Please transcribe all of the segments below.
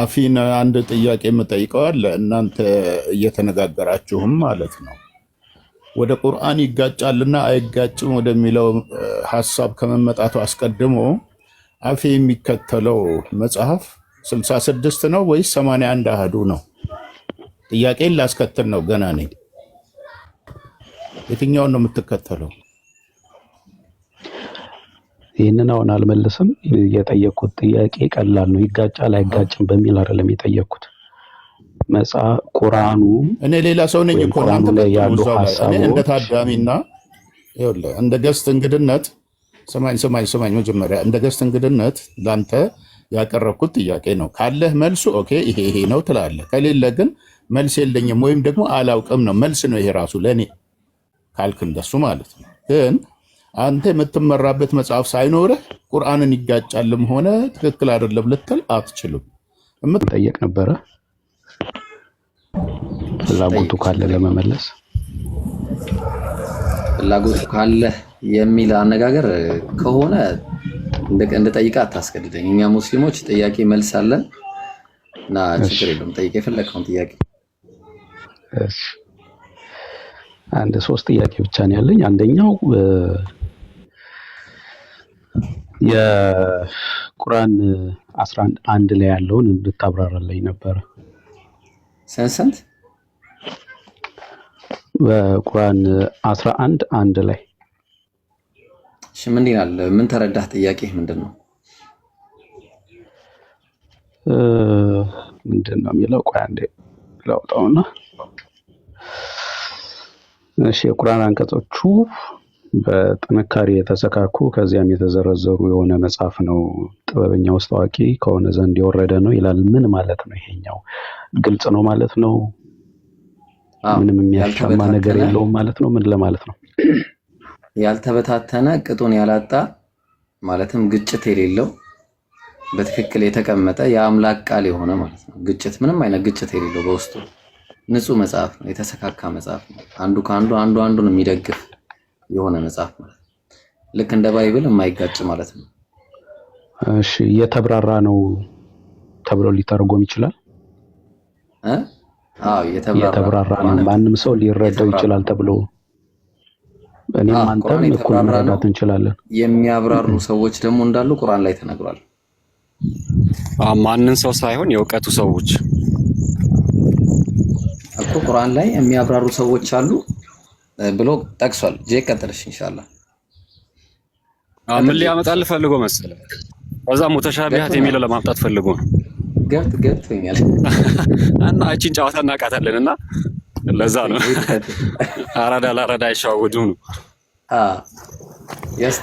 አፊን አንድ ጥያቄ የምጠይቀው አለ። እናንተ እየተነጋገራችሁም ማለት ነው ወደ ቁርአን ይጋጫልና አይጋጭም ወደሚለው ሐሳብ ከመመጣቱ አስቀድሞ አፊ የሚከተለው መጽሐፍ 66 ነው ወይስ 81 አሃዱ ነው? ጥያቄን ላስከትል ነው። ገና ነኝ። የትኛውን ነው የምትከተለው? ይህንን አሁን አልመልስም። የጠየቁት ጥያቄ ቀላል ነው። ይጋጫል አይጋጭም በሚል አይደለም የጠየቁት። መጽሐፍ ቁርአኑ እኔ ሌላ ሰው ነኝ እኮ እናንተ ያሉ እኔ ሐሳቦች እንደ ታዳሚና ይኸውልህ እንደ ገስት እንግድነት ሰማኝ መጀመሪያ እንደ ገስት እንግድነት ላንተ ያቀረብኩት ጥያቄ ነው። ካለህ መልሱ ኦኬ ይሄ ነው ትላለህ። ከሌለ ግን መልስ የለኝም ወይም ደግሞ አላውቅም ነው። መልስ ነው ይሄ ራሱ ለኔ ካልክ እንደሱ ማለት ነው። ግን አንተ የምትመራበት መጽሐፍ ሳይኖርህ ቁርአንን ይጋጫልም ሆነ ትክክል አይደለም ልትል አትችልም። ጠየቅ ነበረ ፍላጎቱ ካለ ለመመለስ ፍላጎቱ ካለ የሚል አነጋገር ከሆነ እንደ ጠይቃ አታስገድደኝ። እኛ ሙስሊሞች ጥያቄ መልስ አለን እና ችግር የለውም። ጠይቄ የፈለከውን ጥያቄ። እሺ አንድ 3 ጥያቄ ብቻ ነው ያለኝ። አንደኛው የቁርአን 11 ላይ ያለውን እንድታብራራልኝ ነበር። ስንት በቁርአን 11 ላይ እሺ ምን ይላል? ምን ተረዳህ? ጥያቄ ምንድነው? ምንድነው የሚለው? ቆይ አንዴ ላውጣውና እሺ የቁርአን አንቀጾቹ በጥንካሬ የተሰካኩ ከዚያም የተዘረዘሩ የሆነ መጽሐፍ ነው። ጥበበኛ ውስጥ አዋቂ ከሆነ ዘንድ የወረደ ነው ይላል። ምን ማለት ነው? ይሄኛው ግልጽ ነው ማለት ነው? ምንም የሚያሻማ ነገር የለውም ማለት ነው? ምን ለማለት ነው? ያልተበታተነ ቅጡን ያላጣ ማለትም ግጭት የሌለው በትክክል የተቀመጠ የአምላክ ቃል የሆነ ማለት ነው። ግጭት ምንም አይነት ግጭት የሌለው በውስጡ ንጹህ መጽሐፍ ነው። የተሰካካ መጽሐፍ ነው። አንዱ ከአንዱ አንዱን የሚደግፍ የሆነ መጽሐፍ ማለት ነው። ልክ እንደ ባይብል የማይጋጭ ማለት ነው። እሺ የተብራራ ነው ተብሎ ሊተረጎም ይችላል? የተብራራ ነው ማንም ሰው ሊረዳው ይችላል ተብሎ እኔም አንተም እኩል መረዳት እንችላለን። የሚያብራሩ ሰዎች ደግሞ እንዳሉ ቁርአን ላይ ተነግሯል። ማንን ሰው ሳይሆን የእውቀቱ ሰዎች እኮ ቁርአን ላይ የሚያብራሩ ሰዎች አሉ ብሎ ጠቅሷል። ቀጥልሽ ኢንሻአላህ። ምን ሊያመጣልህ ፈልጎ መሰለህ? ከዛ ሙተሻቢሃት የሚለው ለማምጣት ፈልጎ ነው። ገብቶኛል። እና እቺን ጨዋታ እናቃታለንና ለዛ ነው አራዳ አይሻወዱ ነው።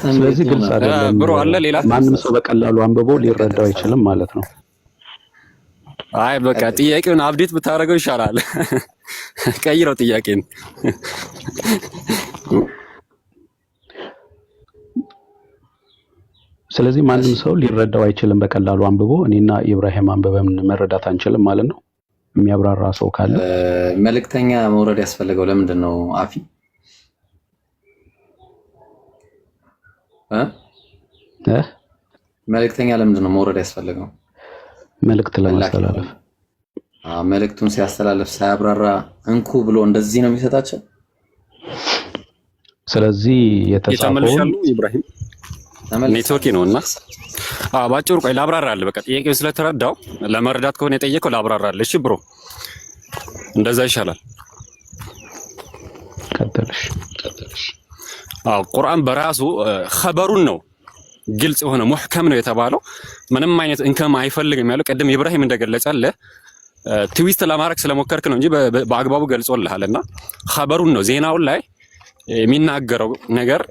ስለዚህ ግልጽ አይደለም ብሮ አለ ሌላ ማንም ሰው በቀላሉ አንብቦ ሊረዳው አይችልም ማለት ነው። አይ በቃ ጥያቄውን አፕዴት ብታረገው ይሻላል። ቀይረው ጥያቄን። ስለዚህ ማንም ሰው ሊረዳው አይችልም በቀላሉ አንብቦ እኔና ኢብራሂም አንብበን መረዳት አንችልም ማለት ነው። የሚያብራራ ሰው ካለ መልእክተኛ መውረድ ያስፈልገው ለምንድን ነው? አፊ መልእክተኛ ለምንድን ነው መውረድ ያስፈልገው? መልእክት ለማስተላለፍ። መልእክቱን ሲያስተላልፍ ሳያብራራ እንኩ ብሎ እንደዚህ ነው የሚሰጣቸው። ስለዚህ የተጻፈው ኢብራሂም ኔትወርክ ነውና ባጭሩ ቆይ ላብራራልህ። በቃ ጥያቄውን ስለተረዳው ለመረዳት ከሆነ የጠየቀው ላብራራልህ። እሺ ብሮ እንደዛ ይሻላል። ቀጥልሽ። ቁርአን በራሱ ኸበሩን ነው ግልጽ የሆነ ሙህከም ነው የተባለው። ምንም አይነት እንከም አይፈልግም ያለው ቀደም ኢብራሂም እንደገለጸልህ ትዊስት ለማድረግ ስለሞከርክ ነው እንጂ በአግባቡ ገልጾልሃልና ኸበሩን ነው ዜናውን ላይ የሚናገረው ነገር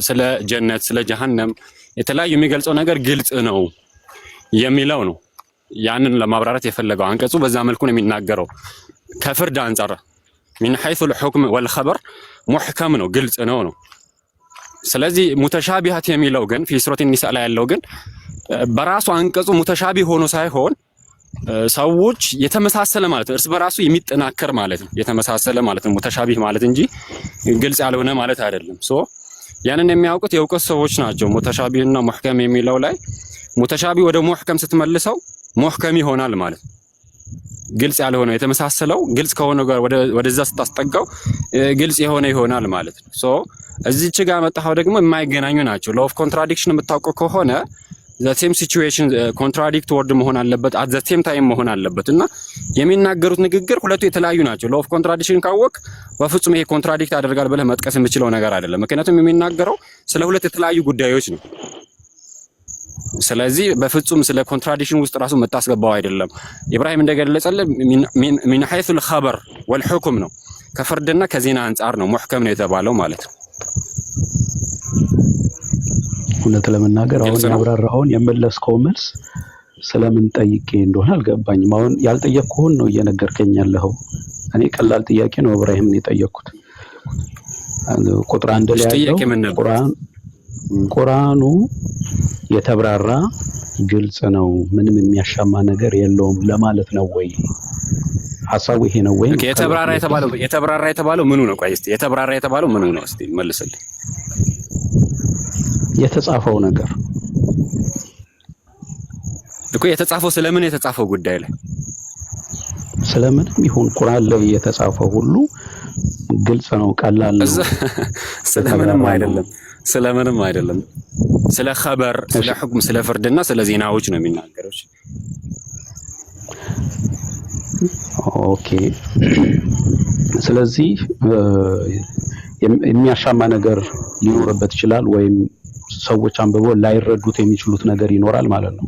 ስለ ጀነት ስለ ጀሃነም የተለያዩ የሚገልጸው ነገር ግልጽ ነው የሚለው ነው። ያንን ለማብራራት የፈለገው አንቀጹ በዛ መልኩ ነው የሚናገረው። ከፍርድ አንፃር من حيث الحكم والخبر محكم ነው ግልጽ ነው። ስለዚህ ሙተሻቢሃት የሚለው ግን في سورة النساء ላይ ያለው ግን በራሱ አንቀጹ ሙተሻቢህ ሆኖ ሳይሆን ሰዎች የተመሳሰለ ማለት ነው። እርስ በራሱ የሚጠናከር ማለት ነው። የተመሳሰለ ማለት ነው ሙተሻቢህ ማለት እንጂ ግልጽ ያልሆነ ማለት አይደለም። ያንን የሚያውቁት የእውቀት ሰዎች ናቸው። ሙተሻቢህና ሙህከም የሚለው ላይ ሙተሻቢህ ወደ ሙህከም ስትመልሰው ሙህከም ይሆናል ማለት ነው። ግልጽ ያልሆነው የተመሳሰለው ግልጽ ከሆነ ጋር ወደዛ ስታስጠጋው ግልጽ የሆነ ይሆናል ማለት ነው። ሶ እዚች ጋር መጣው ደግሞ የማይገናኙ ናቸው። ሎው ኦፍ ኮንትራዲክሽን የምታውቀው ከሆነ the same situation ኮንትራዲክት ወርድ መሆን አለበት at the same time መሆን አለበት እና የሚናገሩት ንግግር ሁለቱ የተለያዩ ናቸው። ሎው ኦፍ ኮንትራዲክሽን ካወቅ በፍጹም ይሄ ኮንትራዲክት ያደርጋል ብለህ መጥቀስ የምችለው ነገር አይደለም። ምክንያቱም የሚናገረው ስለ ሁለት የተለያዩ ጉዳዮች ነው። ስለዚህ በፍጹም ስለ ኮንትራዲክሽን ውስጥ ራሱ መታስገባው አይደለም። ኢብራሂም እንደገለጸልን ሚን ሐይሱ الخبر والحكم ነው። ከፍርድና ከዜና አንፃር ነው ሙህከም ነው የተባለው ማለት ነው። እውነት ለመናገር አሁን ያብራራውን የመለስከው መልስ ስለምን ጠይቄ እንደሆነ አልገባኝም። አሁን ያልጠየቅኩህን ነው እየነገርከኝ ያለኸው። እኔ ቀላል ጥያቄ ነው ኢብራሂምን የጠየቅኩት። ቁጥር 1 ላይ ያለው ቁርአኑ የተብራራ ግልጽ ነው፣ ምንም የሚያሻማ ነገር የለውም ለማለት ነው ወይ? ሐሳቡ ይሄ ነው ወይ? የተብራራ የተባለው ምኑ ነው? ቆይ እስቲ የተብራራ የተባለው ምኑ ነው? እስቲ መልስልኝ። የተጻፈው ነገር እኮ የተጻፈው ስለምን የተጻፈው ጉዳይ ላይ ስለምን ይሁን ቁርአን ላይ የተጻፈው ሁሉ ግልጽ ነው፣ ቀላል ነው። ስለምንም አይደለም። ስለ ኸበር፣ ስለ ሁክም፣ ስለ ፍርድና ስለ ዜናዎች ነው የሚናገረው። ኦኬ። ስለዚህ የሚያሻማ ነገር ሊኖርበት ይችላል ወይም ሰዎች አንብበው ላይረዱት የሚችሉት ነገር ይኖራል ማለት ነው።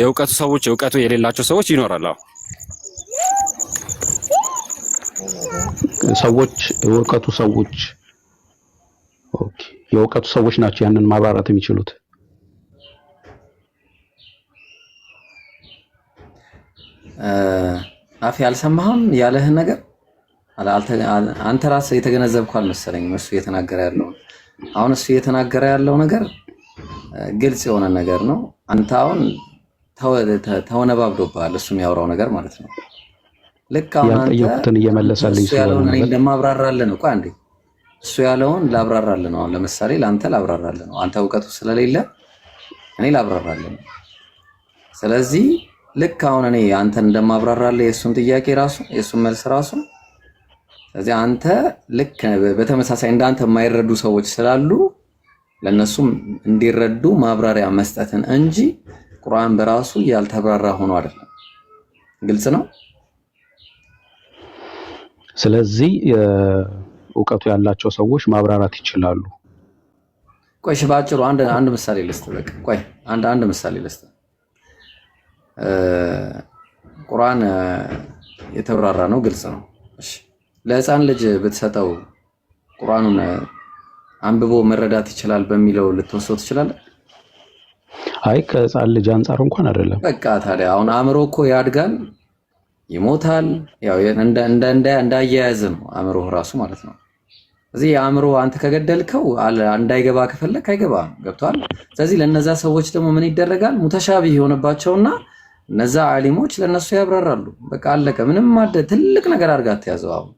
የእውቀቱ ሰዎች እውቀቱ የሌላቸው ሰዎች ይኖራል። የእውቀቱ ሰዎች ናቸው ያንን ማብራራት የሚችሉት። አፊ አልሰማህም ያለህን ነገር አንተ ራስህ የተገነዘብከው አልመሰለኝም። እሱ እየተናገረ ያለው አሁን እሱ እየተናገረ ያለው ነገር ግልጽ የሆነ ነገር ነው። አንተ አሁን ተወነባብዶብሃል እሱ የሚያወራው ነገር ማለት ነው። ልክ አሁን ያልጠየቁትን እየመለሰልኝ ስለሆነ እኔ እንደማብራራለህ ነው። ቆይ አንዴ እሱ ያለውን ላብራራለህ ነው። ለምሳሌ ለአንተ ላብራራለህ ነው። አንተ እውቀቱ ስለሌለ እኔ ላብራራለህ ነው። ስለዚህ ልክ አሁን እኔ አንተን እንደማብራራለህ የእሱን ጥያቄ ራሱ የእሱን መልስ ራሱ ስለዚህ አንተ ልክ በተመሳሳይ እንዳንተ የማይረዱ ሰዎች ስላሉ ለነሱም እንዲረዱ ማብራሪያ መስጠትን እንጂ ቁርአን በራሱ ያልተብራራ ሆኖ አይደለም። ግልጽ ነው። ስለዚህ እውቀቱ ያላቸው ሰዎች ማብራራት ይችላሉ። ቆይ እሺ፣ ባጭሩ አንድ ምሳሌ ልስጥ። በቃ ቆይ አንድ ምሳሌ ልስጥ። ቁርአን የተብራራ ነው፣ ግልጽ ነው። እሺ ለህፃን ልጅ ብትሰጠው ቁርአኑን አንብቦ መረዳት ይችላል በሚለው ልትወስደው ትችላለህ? አይ ከህፃን ልጅ አንፃር እንኳን አይደለም። በቃ ታዲያ አሁን አእምሮ እኮ ያድጋል፣ ይሞታል። ያው እንዳያያዝ ነው አእምሮ ራሱ ማለት ነው። እዚህ አእምሮ አንተ ከገደልከው እንዳይገባ ከፈለክ አይገባም። ገብቷል? ስለዚህ ለነዛ ሰዎች ደግሞ ምን ይደረጋል? ሙተሻቢህ የሆነባቸውና እነዛ ዓሊሞች ለነሱ ያብራራሉ። በቃ አለቀ። ምንም ትልቅ ነገር አድርጋ አትያዘው። አሁን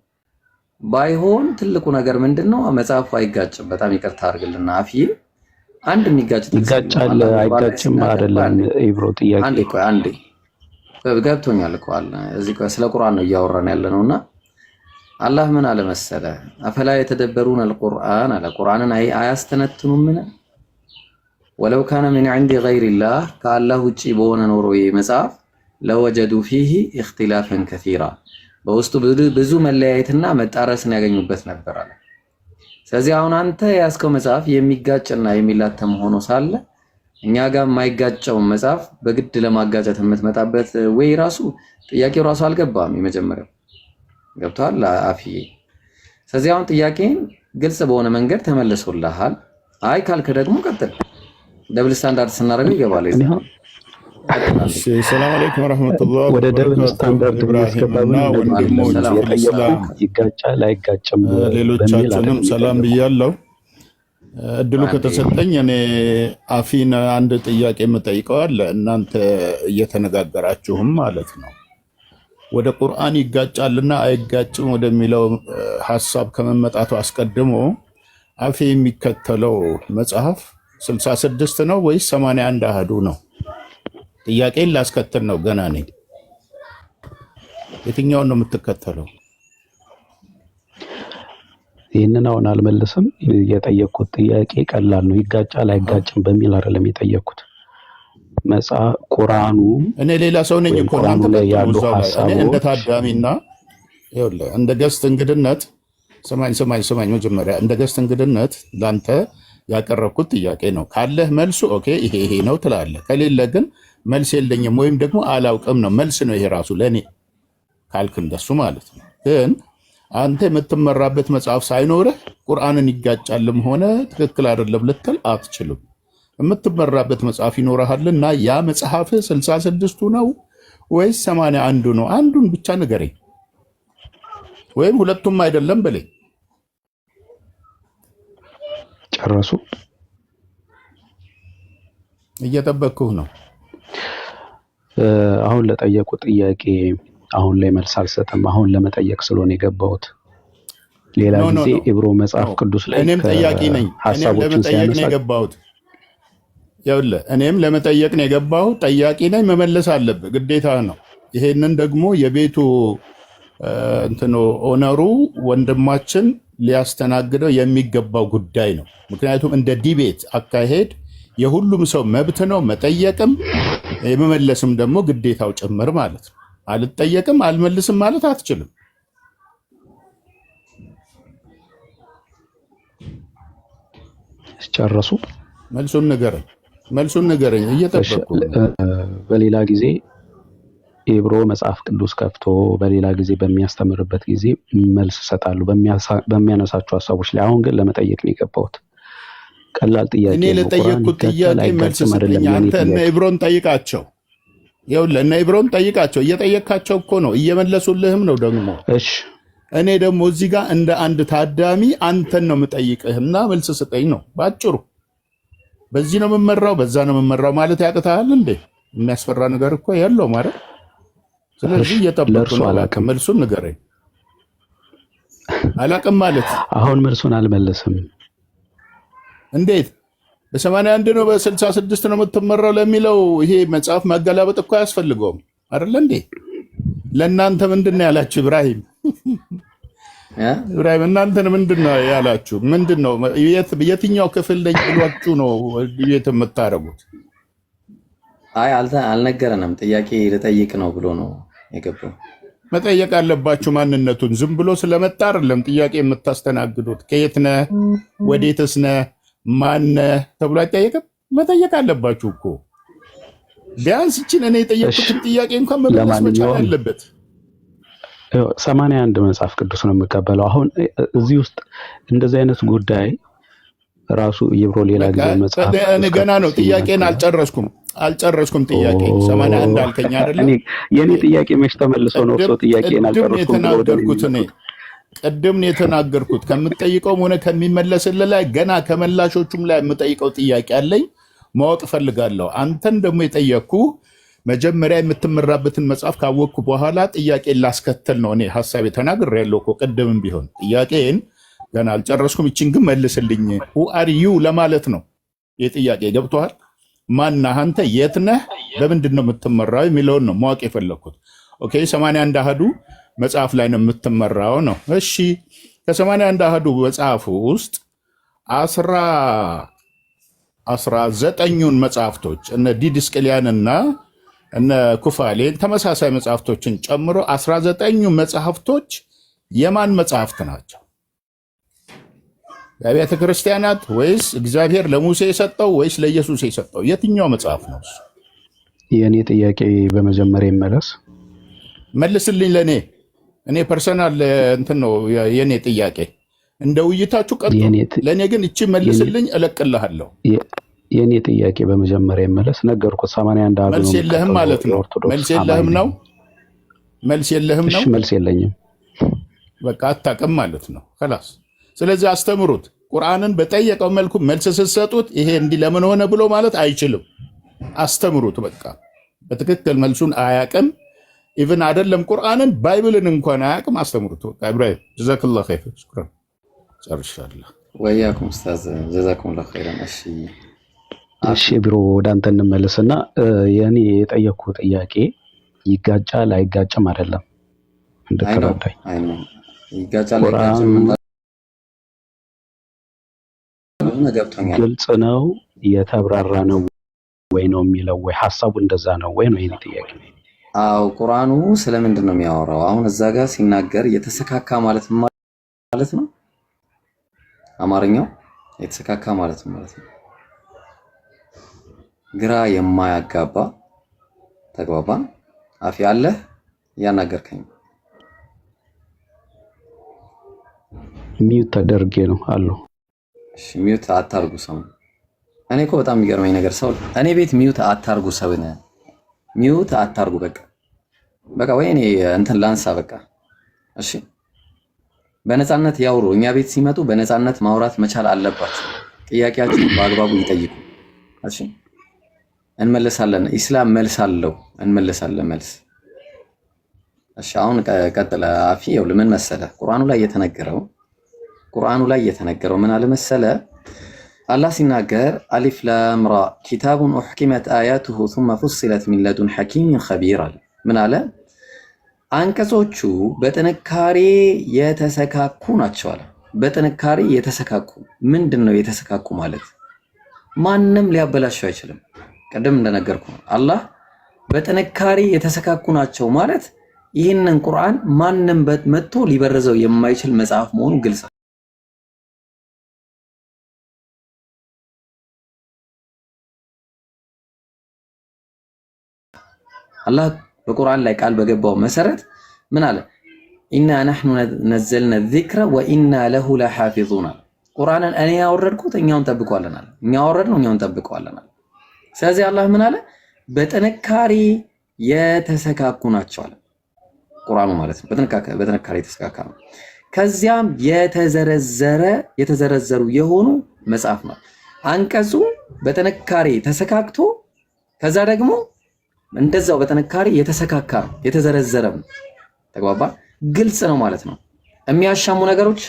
ባይሆን ትልቁ ነገር ምንድነው? መጽሐፉ አይጋጭም። በጣም ይቅርታ አድርግልና አፍዬ አንድ የሚጋጭ ይጋጫል አይጋጭም አይደለም ኢብሮ ጥያቄ አንዴ ገብቶኛል እኮ አለ እዚህ ስለ ቁርአን ነው እያወራን ያለነውና አላህ ምን አለ መሰለ አፈላ የተደበሩን አልቁርአን አለ ቁርአንን አያስተነትኑምን ወለው ካነ ሚን ዐንዲ ገይሪላህ ከአላህ ውጪ በሆነ ኖሮ መጽሐፍ ለወጀዱ ፊሂ ኢኽቲላፈን ከሲራ በውስጡ ብዙ መለያየትና መጣረስን ያገኙበት ነበር አለ። ስለዚህ አሁን አንተ ያስከው መጽሐፍ የሚጋጭና የሚላተም ሆኖ ሳለ እኛ ጋር የማይጋጨው መጽሐፍ በግድ ለማጋጨት የምትመጣበት ወይ ራሱ ጥያቄው ራሱ አልገባም። የመጀመሪያው ገብቷል አፍዬ። ስለዚህ አሁን ጥያቄን ግልጽ በሆነ መንገድ ተመልሶልሃል። አይ ካልክ ደግሞ ቀጥል። ደብል ስታንዳርድ ስናደርገው ይገባል። እሺ ሰላም አለይኩም ወራህመቱላህ። ወደ ደብል ስታንዳርድ ያስገባውና ወንድሞች የጠየቁት ይጋጫል አይጋጭም ሌሎቻችንም ሰላም ብያለሁ። እድሉ ከተሰጠኝ እኔ አፊን አንድ ጥያቄ የምጠይቀው አለ። እናንተ እየተነጋገራችሁም ማለት ነው ወደ ቁርአን ይጋጫልና አይጋጭም ወደሚለው ሐሳብ ከመመጣቱ አስቀድሞ አፊ የሚከተለው መጽሐፍ 66 ነው ወይስ 81 አሃዱ ነው? ጥያቄን ላስከትል ነው። ገና ነኝ። የትኛውን ነው የምትከተለው? ይህንን አሁን አልመልስም። የጠየቅኩት ጥያቄ ቀላል ነው። ይጋጫል አይጋጭም በሚል አይደለም የጠየቅኩት። መጽሐፍ ቁርአኑ እኔ ሌላ ሰው ነኝ እኮ እናንተ ያሉ እኔ ሐሳቦች እንደ ታዳሚና ይኸውልህ እንደ ገስት እንግድነት ሰማኝ መጀመሪያ እንደ ገስት እንግድነት ላንተ ያቀረብኩት ጥያቄ ነው። ካለህ መልሱ ኦኬ ይሄ ነው ትላለህ። ከሌለ ግን መልስ የለኝም ወይም ደግሞ አላውቅም ነው። መልስ ነው ይሄ ራሱ ለኔ ካልክ እንደሱ ማለት ነው። ግን አንተ የምትመራበት መጽሐፍ ሳይኖርህ ቁርአንን ይጋጫልም ሆነ ትክክል አይደለም ልትል አትችልም። የምትመራበት መጽሐፍ ይኖርሃልና ያ መጽሐፍ 66ቱ ነው ወይስ 81ዱ ነው? አንዱን ብቻ ንገረኝ፣ ወይም ሁለቱም አይደለም በለኝ። ጨረሱ? እየጠበቅኩህ ነው። አሁን ለጠየቁ ጥያቄ አሁን ላይ መልስ አልሰጥም። አሁን ለመጠየቅ ስለሆነ የገባሁት። ሌላ ጊዜ ኢብሮ መጽሐፍ ቅዱስ ላይ እኔም ጠያቂ ነኝ። እኔም ለመጠየቅ ነው የገባሁት። ይኸውልህ እኔም ለመጠየቅ ነው የገባሁት። ጠያቂ ነኝ፣ መመለስ አለብህ፣ ግዴታ ነው። ይሄንን ደግሞ የቤቱ እንትኑ ኦነሩ ወንድማችን ሊያስተናግደው የሚገባው ጉዳይ ነው። ምክንያቱም እንደ ዲቤት አካሄድ የሁሉም ሰው መብት ነው፣ መጠየቅም የመመለስም ደግሞ ግዴታው ጭምር ማለት ነው። አልጠየቅም አልመልስም ማለት አትችልም። ጨረሱ? መልሱን ንገረኝ፣ እየጠበቅኩ ነው። በሌላ ጊዜ ኢብሮ መጽሐፍ ቅዱስ ከፍቶ በሌላ ጊዜ በሚያስተምርበት ጊዜ መልስ እሰጣለሁ በሚያነሳቸው ሀሳቦች ላይ። አሁን ግን ለመጠየቅ ነው የገባሁት። ቀላል ጥያቄ ነው። እኔ ለጠየቅኩት ጥያቄ መልስ ስጠኝ። አንተ እነ ኢብሮን ጠይቃቸው። ይኸውልህ እነ ኢብሮን ጠይቃቸው። እየጠየካቸው እኮ ነው፣ እየመለሱልህም ነው ደግሞ። እሺ እኔ ደግሞ እዚህ ጋር እንደ አንድ ታዳሚ አንተን ነው የምጠይቅህና መልስ ስጠኝ ነው ባጭሩ። በዚህ ነው የምመራው በዛ ነው የምመራው ማለት ያቅታል እንዴ? የሚያስፈራ ነገር እኮ ያለው ማለት። ስለዚህ እየጠበቅኩ ነው። መልሱን ንገረኝ። አላቅም ማለት አሁን መልሱን አልመለስም። እንዴት በ81 ነው በ66 ነው የምትመራው ለሚለው ይሄ መጽሐፍ ማገላበጥ እኮ አያስፈልገውም አይደለ እንዴ? ለእናንተ ምንድን ነው ያላችሁ? ኢብራሂም እናንተን ምንድን ነው ያላችሁ? ምንድን ነው የትኛው ክፍል ነኝ ብሏችሁ ነው የት የምታደርጉት? አይ አልነገረንም። ጥያቄ ልጠይቅ ነው ብሎ ነው የገባው። መጠየቅ አለባችሁ ማንነቱን። ዝም ብሎ ስለመጣ አይደለም ጥያቄ የምታስተናግዱት። ከየት ነህ ወዴትስ ነህ ማነህ ተብሎ አይጠየቅም። መጠየቅ አለባችሁ እኮ ቢያንስ እችን እኔ የጠየቅኩትን ጥያቄ እንኳን መመለስ መቻል አለበት። 81 መጽሐፍ ቅዱስ ነው የምቀበለው። አሁን እዚህ ውስጥ እንደዚህ አይነት ጉዳይ ራሱ ኢብሮ ሌላ ጊዜ መጽሐፍ እኔ ገና ነው ጥያቄን አልጨረስኩም። ጥያቄ 81 አልከኝ አይደለ? የኔ ጥያቄ መች ተመልሶ ነው እሱ ጥያቄን አልጨረስኩም። ቅድም ነው የተናገርኩት። ከምትጠይቀውም ሆነ ከሚመለስልህ ላይ ገና ከመላሾቹም ላይ የምጠይቀው ጥያቄ አለኝ፣ ማወቅ እፈልጋለሁ። አንተን ደግሞ የጠየቅኩ መጀመሪያ የምትመራበትን መጽሐፍ ካወቅኩ በኋላ ጥያቄን ላስከተል ነው። እኔ ሀሳቤ ተናግሬያለሁ እኮ ቅድምም ቢሆን ጥያቄን ገና አልጨረስኩም። ይችን ግን መልስልኝ። who are you ለማለት ነው የጥያቄ ገብቶሃል? ማነህ አንተ? የት ነህ? በምንድን ነው የምትመራው የሚለውን ነው ማወቅ የፈለግኩት። ኦኬ 81 አሃዱ መጽሐፍ ላይ ነው የምትመራው ነው። እሺ ከ81 አሃዱ መጽሐፍ ውስጥ 19ኙን መጽሐፍቶች እነ ዲድስቅልያንና እነ ኩፋሌን ተመሳሳይ መጽሐፍቶችን ጨምሮ 19ኙ መጽሐፍቶች የማን መጽሐፍት ናቸው? የአብያተ ክርስቲያናት ወይስ እግዚአብሔር ለሙሴ የሰጠው ወይስ ለኢየሱስ የሰጠው? የትኛው መጽሐፍ ነው? የእኔ ጥያቄ በመጀመሪያ ይመለስ። መልስልኝ። እኔ ፐርሰናል እንትን ነው የኔ ጥያቄ። እንደ ውይይታችሁ ቀጥሉ። ለእኔ ግን እቺ መልስልኝ፣ እለቅልሃለሁ። የኔ ጥያቄ በመጀመሪያ ይመለስ። ነገርኩት 81 አሃዱ መልስ የለህም ማለት ነው። መልስ የለህም ነው። መልስ የለህም ነው። መልስ የለኝም። በቃ አታውቅም ማለት ነው። خلاص ስለዚህ አስተምሩት። ቁርአንን በጠየቀው መልኩ መልስ ስትሰጡት ይሄ እንዲህ ለምን ሆነ ብሎ ማለት አይችልም። አስተምሩት። በቃ በትክክል መልሱን አያውቅም። ኢቭን አይደለም ቁርአንን ባይብልን እንኳን አያውቅም። አስተምሩት። በቃ ኢብራሂም ጀዛከላሁ ኸይር። ሽክራን ጨርሻለሁ። ወያኩም ኡስታዝ ጀዛኩሙላሁ ኸይራን። እሺ እሺ ብሮ ወደ አንተ እንመለስና የኔ የጠየቅኩ ጥያቄ ይጋጫል አይጋጭም አይደለም እንድትረዳኝ። ይጋጫል አይጋጭም ገብቶኛል። ግልጽ ነው የተብራራ ነው ወይ ነው የሚለው ወይ ሐሳቡ እንደዛ ነው ወይ ነው የኔ ጥያቄ። አው ቁርአኑ ስለምንድን ነው የሚያወራው? አሁን እዛ ጋር ሲናገር የተሰካካ ማለት ነው። አማርኛው የተሰካካ ማለት ነው። ግራ የማያጋባ ተግባባን። አፍ ያለህ ያናገርከኝ ሚዩት ተደርጌ ነው አሉ። እሺ ሚዩት አታርጉ ሰው። እኔ እኮ በጣም የሚገርመኝ ነገር ሰው እኔ ቤት ሚዩት አታርጉ ሰው ነው። ሚዩት አታርጉ በቃ ወይ እኔ እንትን ላንሳ በቃ። እሺ በነፃነት ያውሩ። እኛ ቤት ሲመጡ በነፃነት ማውራት መቻል አለባቸው። ጥያቄያችሁን በአግባቡ ይጠይቁ። እሺ እንመለሳለን። ኢስላም መልስ አለው፣ እንመለሳለን መልስ። እሺ አሁን ቀጥለ አፊ። ይኸውልህ ምን መሰለህ ቁርአኑ ላይ የተነገረው ምን አለ መሰለህ? አላህ ሲናገር አሊፍ ላም ራ ኪታቡን ኡሕኪመት አያቱሁ ሱመ ፉሲለት ሚን ለዱን ሐኪሚን ኸቢር አለ። ምን አለ? አንቀጾቹ በጥንካሬ የተሰካኩ ናቸው አለ። በጥንካሬ የተሰካኩ ምንድን ነው የተሰካኩ ማለት? ማንም ሊያበላሸው አይችልም። ቀደም እንደነገርኩ አላህ በጥንካሬ የተሰካኩ ናቸው ማለት ይህንን ቁርአን ማንም መጥቶ ሊበረዘው የማይችል መጽሐፍ መሆኑ ግልጽ ነው። አላህ በቁርአን ላይ ቃል በገባው መሰረት ምን አለ? ኢና ነሕኑ ነዘልና ዚክረ ወኢና ለሁ ለሓፊዙን። ቁርአንን እኔ ያወረድኩት እኛውን ጠብቀዋለን አለ። እኛ ያወረድነው እኛውን ጠብቀዋለን አለ። ስለዚህ አላህ ምን አለ? በጥንካሬ የተሰካኩ ናቸው አለ። ቁርአኑ ማለት ነው በጥንካሬ የተሰካካ ነው። ከዚያም የተዘረዘሩ የሆኑ መጽሐፍ ነው። አንቀጹ በጥንካሬ ተሰካክቶ ከዛ ደግሞ እንደዛው በጥንካሬ የተሰካካ ነው፣ የተዘረዘረም ተግባባ። ግልጽ ነው ማለት ነው። የሚያሻሙ ነገሮች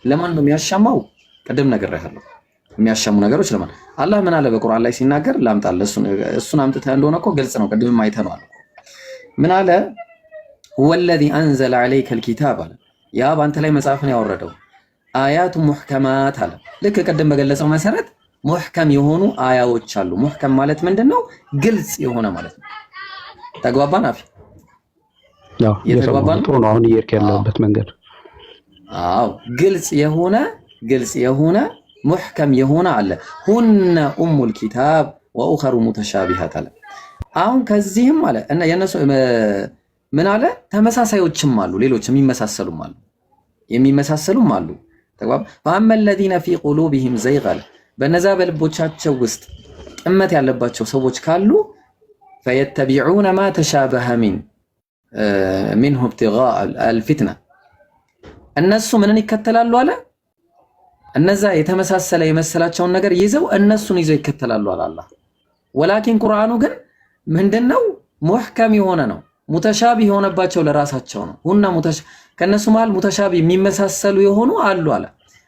ለማን ነው የሚያሻማው? ቅድም ነግሬሃለሁ። የሚያሻሙ ነገሮች ለማን? አላህ ምን አለ በቁርአን ላይ ሲናገር ላምጣልህ። እሱን አምጥተህ እንደሆነ እኮ ግልጽ ነው። ቅድምም አይተነዋል። ምን አለ? ወለዚ አንዘለ ዐለይከል ኪታብ አለ። ያ በአንተ ላይ መጽሐፍን ያወረደው አያቱ ሙሕከማት አለ። ልክ ቅድም በገለጸው መሰረት ሙሕከም የሆኑ አያዎች አሉ። ሙሕከም ማለት ምንድነው? ግልጽ የሆነ ማለት ነው። ተግባባን? አፊ ያው የተግባባን ነው። አሁን እየሄድክ ያለበት መንገድ አዎ፣ ግልጽ የሆነ ሙሕከም የሆነ አለ። ሁነ ኡሙል ኪታብ ወኡኸሩ ሙተሻቢሃት አለ። አሁን ከዚህም አለ እና የነሱ ምን አለ? ተመሳሳዮችም አሉ፣ ሌሎች የሚመሳሰሉም አሉ። ተግባባ። ፈአመ الذين في قلوبهم زيغ አለ። በነዛ በልቦቻቸው ውስጥ ጥመት ያለባቸው ሰዎች ካሉ فيتبعون ما تشابه منه ابتغاء الفتنة እነሱ ምንን ይከተላሉ አለ? እነዛ የተመሳሰለ የመሰላቸውን ነገር ይዘው እነሱን ይዘው ይከተላሉ አለ አላህ። ወላኪን ቁርአኑ ግን ምንድነው? ሙሕከም የሆነ ነው። ሙተሻቢህ የሆነባቸው ለራሳቸው ነው። ሁና ከነሱ መሃል ሙተሻቢህ የሚመሳሰሉ የሆኑ አሉ አለ።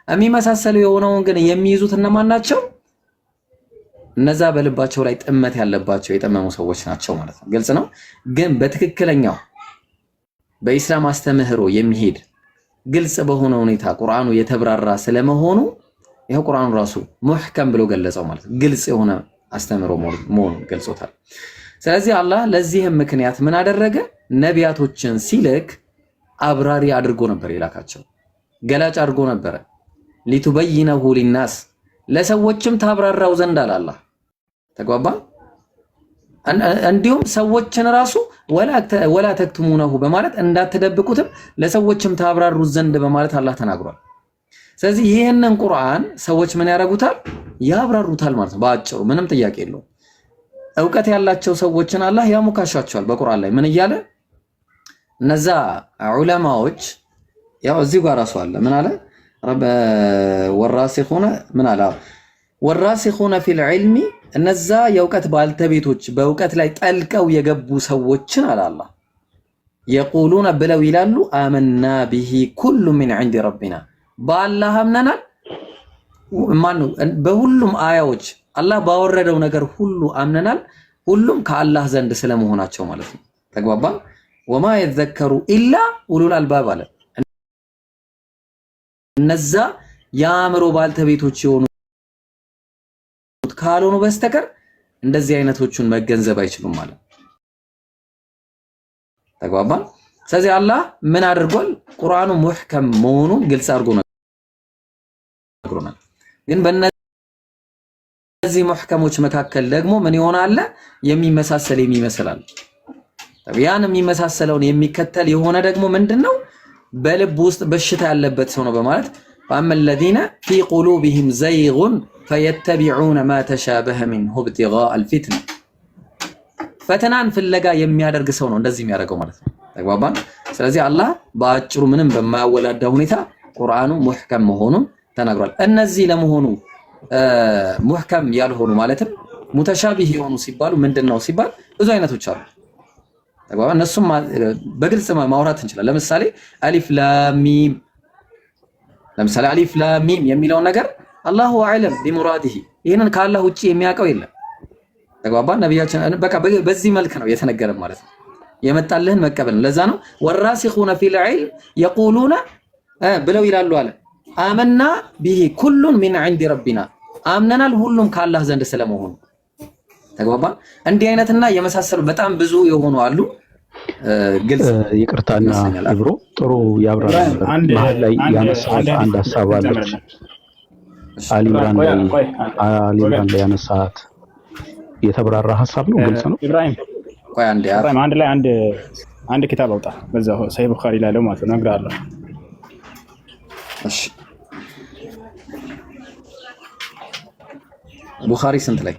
የሚመሳሰሉ የሆነውን ግን የሚይዙት እነማን ናቸው? እነዛ በልባቸው ላይ ጥመት ያለባቸው የጠመሙ ሰዎች ናቸው ማለት ነው። ግልጽ ነው። ግን በትክክለኛው በኢስላም አስተምህሮ የሚሄድ ግልጽ በሆነ ሁኔታ ቁርአኑ የተብራራ ስለመሆኑ ይሄው ቁርአኑ ራሱ ሙሕከም ብሎ ገለጸው ማለት ነው። ግልጽ የሆነ አስተምህሮ መሆኑን ገልጾታል። ስለዚህ አላህ ለዚህም ምክንያት ምን አደረገ? ነቢያቶችን ሲልክ አብራሪ አድርጎ ነበር የላካቸው፣ ገላጭ አድርጎ ነበረ። ሊቱበይነሁ ሊናስ ለሰዎችም ታብራራው ዘንድ አለ አላህ። ተግባባ። እንዲሁም ሰዎችን ራሱ ወላ ተክቱሙነሁ በማለት እንዳትደብቁትም ለሰዎችም ታብራሩት ዘንድ በማለት አላህ ተናግሯል። ስለዚህ ይህንን ቁርአን ሰዎች ምን ያደርጉታል? ያብራሩታል ማለት ነው። በአጭሩ ምንም ጥያቄ የለውም። እውቀት ያላቸው ሰዎችን አላህ ያሞካሻቸዋል በቁርአን ላይ ምን እያለ? እነዛ ዑለማዎች ያው እዚህ ጋር ራሱ አለ ምን አለ? ወራሲኹነ ምን አለ? ወራሲኹነ ፊል ዒልሚ እነዛ የእውቀት ባልተቤቶች በእውቀት ላይ ጠልቀው የገቡ ሰዎችን አለ አላህ የቁሉነ ብለው ይላሉ አመና ቢሂ ኩሉ ሚን ዒንዲ ረቢና በአላህ አምነናል። ማነው በሁሉም አያዎች አላህ ባወረደው ነገር ሁሉ አምነናል። ሁሉም ከአላህ ዘንድ ስለመሆናቸው ማለት ነው። ተግባባን። ወማ የዘከሩ ኢላ ኡሉል አልባብ አለ። እነዛ የአእምሮ ባልተቤቶች የሆኑት ካልሆኑ በስተቀር እንደዚህ አይነቶቹን መገንዘብ አይችሉም ማለት ተግባባን። ስለዚህ አላህ ምን አድርጓል? ቁርአኑ ሙህከም መሆኑን ግልጽ አድርጎ ነግሮናል። ግን በእነዚህ ሙህከሞች መካከል ደግሞ ምን ይሆናል? የሚመሳሰል የሚመስላል። ያን የሚመሳሰለውን የሚከተል የሆነ ደግሞ ምንድነው? በልብ ውስጥ በሽታ ያለበት ሰው ነው በማለት فأما الذين في قلوبهم زيغ فيتبعون ما تشابه منه ابتغاء الفتنة ፈተናን ፍለጋ የሚያደርግ ሰው ነው እንደዚህ የሚያደርገው ማለት ነው። ተግባባን። ስለዚህ አላህ በአጭሩ ምንም በማያወላዳ ሁኔታ ቁርአኑ ሙህከም መሆኑን ተናግሯል። እነዚህ ለመሆኑ ሙህከም ያልሆኑ ማለትም ሙተሻቢህ የሆኑ ሲባሉ ምንድነው ሲባል ብዙ አይነቶች አሉ። ተግባባን። እነሱም በግልጽ ማውራት እንችላለን። ለምሳሌ አሊፍ ላም ሚም ለምሳሌ አሊፍ ላም ሚም የሚለውን ነገር አላሁ አዕለም ቢሙራዲሂ ይሄንን ከአላህ ውጪ የሚያውቀው የለም። ተግባባን። ነብያችን በቃ በዚህ መልክ ነው የተነገረን ማለት ነው። የመጣልህን መቀበል ነው። ለዛ ነው ወራሲኹነ ፊል ዒልም የቁሉነ ብለው ይላሉ አለ አመና ቢሂ ኩሉን ሚን ዒንዲ ረቢና አምነናል ሁሉም ከአላህ ዘንድ ስለመሆኑ። ተግባባን። እንዲህ አይነትና የመሳሰሉ በጣም ብዙ የሆኑ አሉ። ግልጽ ይቅርታና ኢብሮ ጥሩ ያብራራል። መሀል ላይ ያነሳሁት አንድ ሐሳብ አለች። አሊምራን ላይ ያነሳት የተብራራ ሐሳብ ነው። ግልጽ ነው። ኢብራሂም ቆይ አንድ ላይ አንድ ኪታብ አውጣ በዛው ሰሂህ ቡኻሪ ላይ ነው ማለት ነው። እነግርሃለሁ። እሺ ቡኻሪ ስንት ላይ?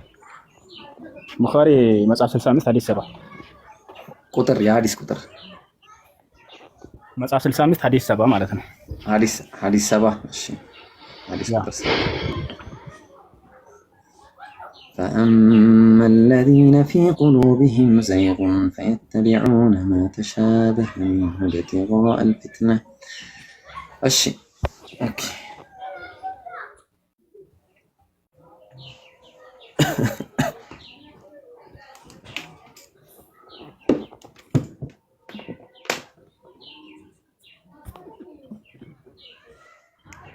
ቡኻሪ መጽሐፍ 65 ሐዲስ 7 ቁጥር የሐዲስ ቁጥር መጽሐፍ 65 ሐዲስ 7 ማለት ነው። ሐዲስ 7 እሺ ሐዲስ ቁጥር فأما الذين في قلوبهم زيغ فيتبعون ما تشابه منه ابتغاء الفتنة أشي أوكي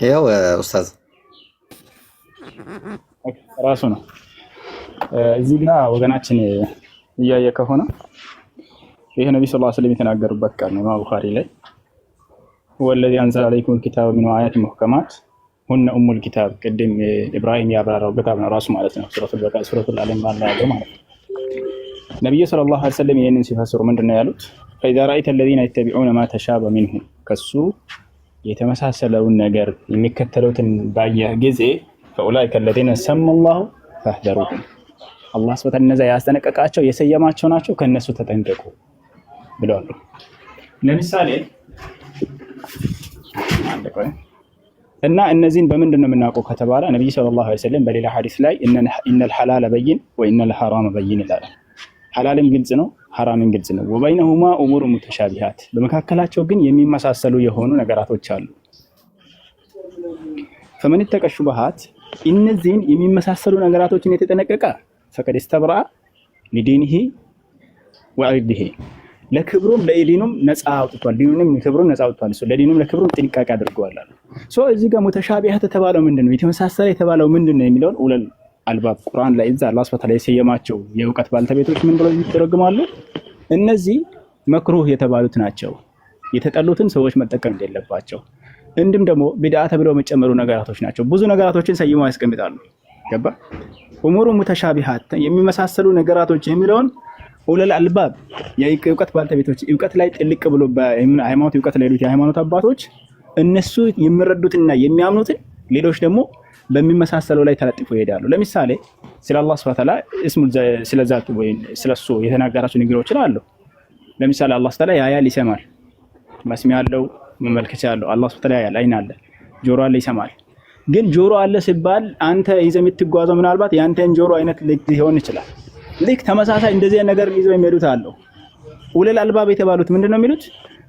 يا أستاذ ራሱ ነው እዚህ ጋር ወገናችን እያየ ከሆነ ይሄ ነብዩ ሰለላሁ ዐለይሂ ወሰለም የተናገሩበት ቃል ነው ቡኻሪ ላይ ወለዚ አንዘለ አለይኩም الكتاب من آيات محكمات هن ام الكتاب ቅድም ኢብራሂም ያብራራው በጣም ነው ራሱ ማለት ነው ሱረቱል በቀራ ሱረቱል አለም ላይ ያለው ማለት ነው። ነብዩ ሰለላሁ ዐለይሂ ወሰለም ይሄንን ሲፈስሩ ምንድነው ያሉት? فإذا رأيت الذين يتبعون ما تشابه منه ከሱ የተመሳሰለውን ነገር የሚከተሉትን ባየህ ጊዜ فأولئك الذين سمى الله فاحذروهم አላህ ስብሐ እነዛ ያስጠነቀቃቸው የሰየማቸው ናቸው ከነሱ ተጠንቀቁ ብለዋል። ለምሳሌ እና እነዚህን በምንድን ነው የምናውቀው ከተባለ ነብዩ ሰለላሁ ዐለይሂ ወሰለም በሌላ ሐዲስ ላይ ኢነል ሐላለ በይን ወኢነል ሐራመ በይን ይላል። ሐላልም ግልጽ ነው፣ ሐራምም ግልጽ ነው። ወበይነሁማ ኡሙሩ ሙተሻቢሃት በመካከላቸው ግን የሚመሳሰሉ የሆኑ ነገራቶች አሉ። ፈመን ተቀሹ በሃት እነዚህን የሚመሳሰሉ ነገራቶችን የተጠነቀቀ ፈቀድ استبرأ لدينه وعرضه ለክብሩም ለዲኑም ነፃ አውጥቷል። ዲኑንም ክብሩም ነፃ አውጥቷል። ለዲኑም ለክብሩም ጥንቃቄ አድርጓል። እዚህ ጋር ሙተሻቢሃት የተባለው ምንድነው? የተመሳሰለ የተባለው ምንድነው የሚለውን ኡለል አልባብ ቁርአን ላይ እዛ አላህ Subhanahu Wa Ta'ala የሰየማቸው የእውቀት ባልተቤቶች ምን ብለው ይተረጉማሉ? እነዚህ መክሩህ የተባሉት ናቸው። የተጠሉትን ሰዎች መጠቀም እንደሌለባቸው እንድም ደግሞ ቢድዓ ተብለው መጨመሩ ነገራቶች ናቸው። ብዙ ነገራቶችን ሰይመው ያስቀምጣሉ። ገባ? ኡሙሩ ሙተሻቢሃት የሚመሳሰሉ ነገራቶች የሚለውን ኡለል አልባብ የእውቀት ባልተቤቶች እውቀት ላይ ጥልቅ ብሎ በሃይማኖት እውቀት ላይ ያሉት የሃይማኖት አባቶች እነሱ የሚረዱትና የሚያምኑትን ሌሎች ደግሞ በሚመሳሰለው ላይ ተለጥፎ ይሄዳሉ። ለምሳሌ ስለ አላህ Subhanahu Wa Ta'ala እስሙ ስለዛቱ ወይ ስለሱ የተናገራቸው ንግሮች አሉ። ለምሳሌ አላህ Subhanahu Wa Ta'ala ያያል፣ ይሰማል፣ መስሚያ አለው፣ መመልከቻ አለው። አላህ Subhanahu Wa Ta'ala ያያል፣ አይን አለ፣ ጆሮ አለ፣ ይሰማል። ግን ጆሮ አለ ሲባል አንተ ይዘህ የምትጓዘው ምናልባት ያንተን ጆሮ አይነት ሊሆን ይችላል። ልክ ተመሳሳይ እንደዚህ ነገር ይዘው የሚሄዱት አሉ። ኡለል አልባብ የተባሉት ምንድነው የሚሉት?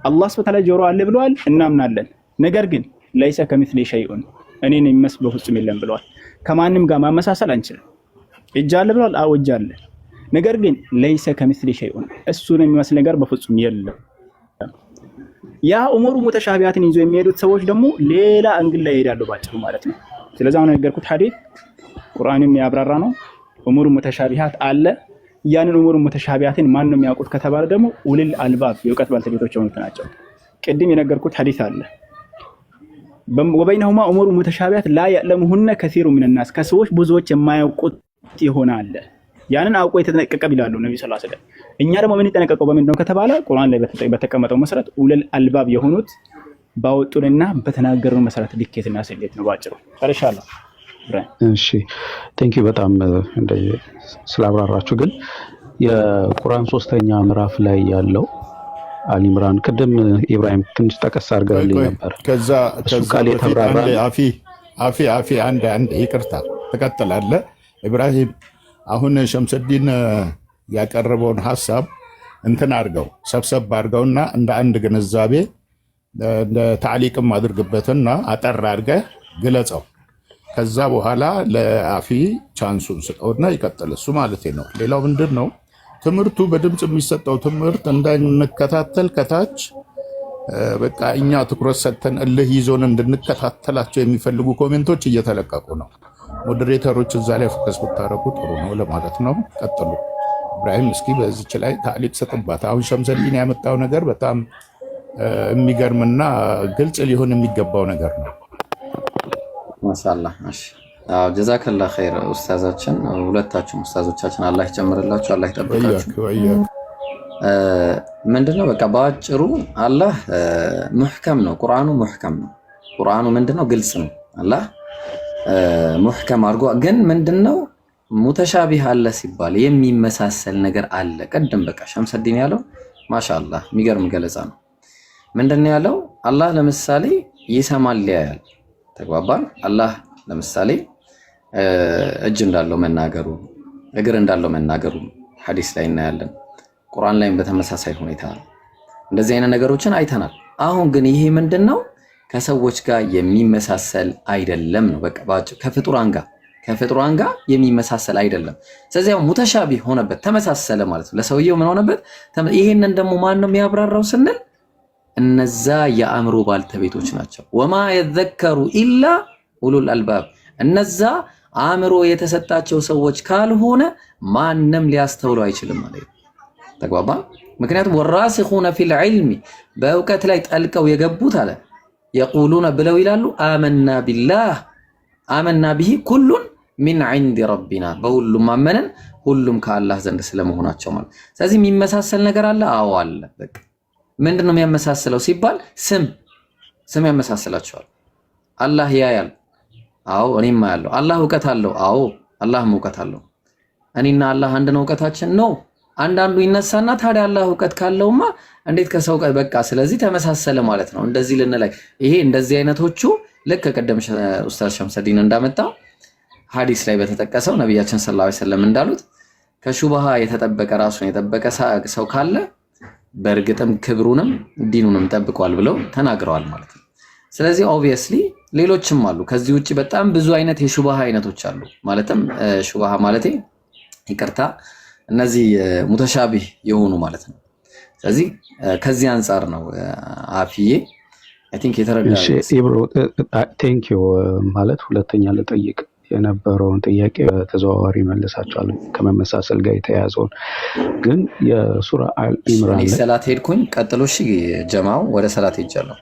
አላህ Subhanahu Wa Ta'ala ጆሮ አለ ብለዋል፣ እናምናለን። ነገር ግን ለይሰ ከሚስሊ ሸይኡን እኔን የሚመስል በፍጹም የለም ብለዋል። ከማንም ጋር ማመሳሰል አንችልም። እጅ አለ ብሏል። አዎ እጅ አለ። ነገር ግን ለይሰ ከሚስሊ ሸይኡን እሱን የሚመስል ነገር በፍጹም የለም። ያ ኡሙሩ ሙተሻቢሃትን ይዞ የሚሄዱት ሰዎች ደግሞ ሌላ አንግል ላይ ይሄዳሉ ባጭሩ ማለት ነው። ስለዚህ አሁን ነገርኩት ሐዲስ ቁርአንም ያብራራ ነው። ኡሙሩ ሙተሻቢሃት አለ። ያንን ኡሙሩ ሙተሻቢሃትን ማን ነው የሚያውቁት ከተባለ ደግሞ ኡሉል አልባብ የእውቀት ባለቤቶች የሆኑት ናቸው። ቅድም የነገርኩት ሐዲስ አለ ወበይነሁማ ኡሙሩ ሙተሻቢሃት ላ ያዕለሙሁነ ከሲሩ ሚነናስ ከሰዎች ብዙዎች የማያውቁት ይሆናል። ያንን አውቆ የተጠነቀቀ ይላሉ ነብዩ ሰለላሁ ዐለይሂ ወሰለም። እኛ ደግሞ ምን ተጠነቀቀው በምንድነው ከተባለ ቁርአን ላይ በተቀመጠው መሰረት ኡሉል አልባብ የሆኑት ባወጡንና በተናገሩን መሰረት ልኬትና ስሌት ነው ባጭሩ። ጨርሻለሁ። እሺ ቴንኪው በጣም ስላብራራችሁ። ግን የቁርአን 3ኛ ምዕራፍ ላይ ያለው አሊ ኢምራን ቅድም ኢብራሂም ትንሽ ጠቀስ አድርገልኝ ነበር። ከዛ ቃል የተብራራ አፊ አንድ ይቅርታ ተከተላለ ኢብራሂም አሁን ሸምሰዲን ያቀረበውን ሐሳብ እንትን አድርገው ሰብሰብ አድርገውና እንደ አንድ ግንዛቤ እንደ ታዕሊቅም አድርግበትና አጠር አድርገህ ግለጸው። ከዛ በኋላ ለአፊ ቻንሱን ስጠውና ይቀጥል እሱ ማለት ነው። ሌላው ምንድን ነው ትምህርቱ በድምጽ የሚሰጠው ትምህርት እንዳንከታተል ከታች በቃ እኛ ትኩረት ሰጥተን እልህ ይዞን እንድንከታተላቸው የሚፈልጉ ኮሜንቶች እየተለቀቁ ነው። ሞዴሬተሮች እዛ ላይ ፎከስ ብታረጉ ጥሩ ነው ለማለት ነው። ቀጥሉ ኢብራሂም፣ እስኪ በዚች ላይ ታዕሊቅ ሰጥባት። አሁን ሸምሰዲን ያመጣው ነገር በጣም የሚገርምና ግልጽ ሊሆን የሚገባው ነገር ነው። ማሻአላህ። እሺ አዎ ጀዛከላ ኸይር ኡስታዛችን፣ ሁለታችሁም ኡስታዞቻችን አላህ ይጨምርላችሁ፣ አላህ ይጠብቃችሁ። ምንድነው በቃ ባጭሩ አላህ ሙህከም ነው፣ ቁርአኑ ሙህከም ነው። ቁርአኑ ምንድነው ግልጽ ነው። አላህ ሙህከም አድርጎ ግን ምንድነው ሙተሻቢህ አለ ሲባል የሚመሳሰል ነገር አለ። ቀደም በቃ ሸምሰዲን ያለው ማሻአላህ የሚገርም ገለጻ ነው። ምንድነው ያለው? አላህ ለምሳሌ ይሰማል ያያል። ተግባባን። አላህ ለምሳሌ እጅ እንዳለው መናገሩ፣ እግር እንዳለው መናገሩ ሐዲስ ላይ እናያለን። ቁርአን ላይም በተመሳሳይ ሁኔታ እንደዚህ አይነት ነገሮችን አይተናል። አሁን ግን ይሄ ምንድነው ከሰዎች ጋር የሚመሳሰል አይደለም ነው በቃ ባጭሩ። ከፍጡራን ጋር የሚመሳሰል አይደለም። ስለዚህ ሙተሻቢህ ሆነበት፣ ተመሳሰለ ማለት ነው። ለሰውየው ምን ሆነበት? ይሄንን ደግሞ ማን ነው የሚያብራራው ስንል እነዛ የአእምሮ ባልተቤቶች ናቸው። ወማ የዘከሩ ኢላ ኡሉል አልባብ፣ እነዛ አእምሮ የተሰጣቸው ሰዎች ካልሆነ ማንም ሊያስተውለው አይችልም ማለት ነው። ተግባባ። ምክንያቱም ወራሲኹነ ፊል ዒልሚ፣ በእውቀት ላይ ጠልቀው የገቡት አለ የቁሉነ ብለው ይላሉ አመና ቢላህ አመና ቢሂ ኩሉን ሚን ዒንዲ ረቢና፣ በሁሉም አመነን ሁሉም ከአላህ ዘንድ ስለመሆናቸው ማለት። ስለዚህ የሚመሳሰል ነገር አለ። አዎ አለ። በቃ ምንድነው የሚያመሳስለው ሲባል ስም ያመሳስላቸዋል። አላህ ያያል። አዎ እኔም አያለሁ። አላህ እውቀት አለው። አዎ አላህም እውቀት አለው። እኔና አላህ አንድ ነው እውቀታችን ነው። አንዳንዱ ይነሳና ታዲያ አላህ እውቀት ካለውማ እንዴት ከሰው ጋር በቃ ስለዚህ ተመሳሰለ ማለት ነው እንደዚህ ልንላይ። ይሄ እንደዚህ አይነቶቹ ልክ ቀደም ኡስታዝ ሸምሰዲን እንዳመጣው ሐዲስ ላይ በተጠቀሰው ነብያችን ሰለላሁ ዐለይሂ ወሰለም እንዳሉት ከሹብሃ የተጠበቀ ራሱን የጠበቀ ሰው ካለ በእርግጥም ክብሩንም ዲኑንም ጠብቋል ብለው ተናግረዋል ማለት ነው። ስለዚህ ኦብቪየስሊ ሌሎችም አሉ ከዚህ ውጪ በጣም ብዙ አይነት የሹብሃ አይነቶች አሉ። ማለትም ሹብሃ ማለቴ ይቅርታ እነዚህ ሙተሻቢህ የሆኑ ማለት ነው። ስለዚህ ከዚህ አንፃር ነው አፍዬ አይ ቲንክ የተረዳው። እሺ ኢብሮ ቴንክ ዩ ማለት ሁለተኛ ለጠይቅ የነበረውን ጥያቄ በተዘዋዋሪ መልሳቸዋል ከመመሳሰል ጋር የተያያዘውን ግን የሱራ አል ኢምራን ሰላት ሄድኩኝ ቀጥሎ እሺ ጀማው ወደ ሰላት ሄጃለሁ።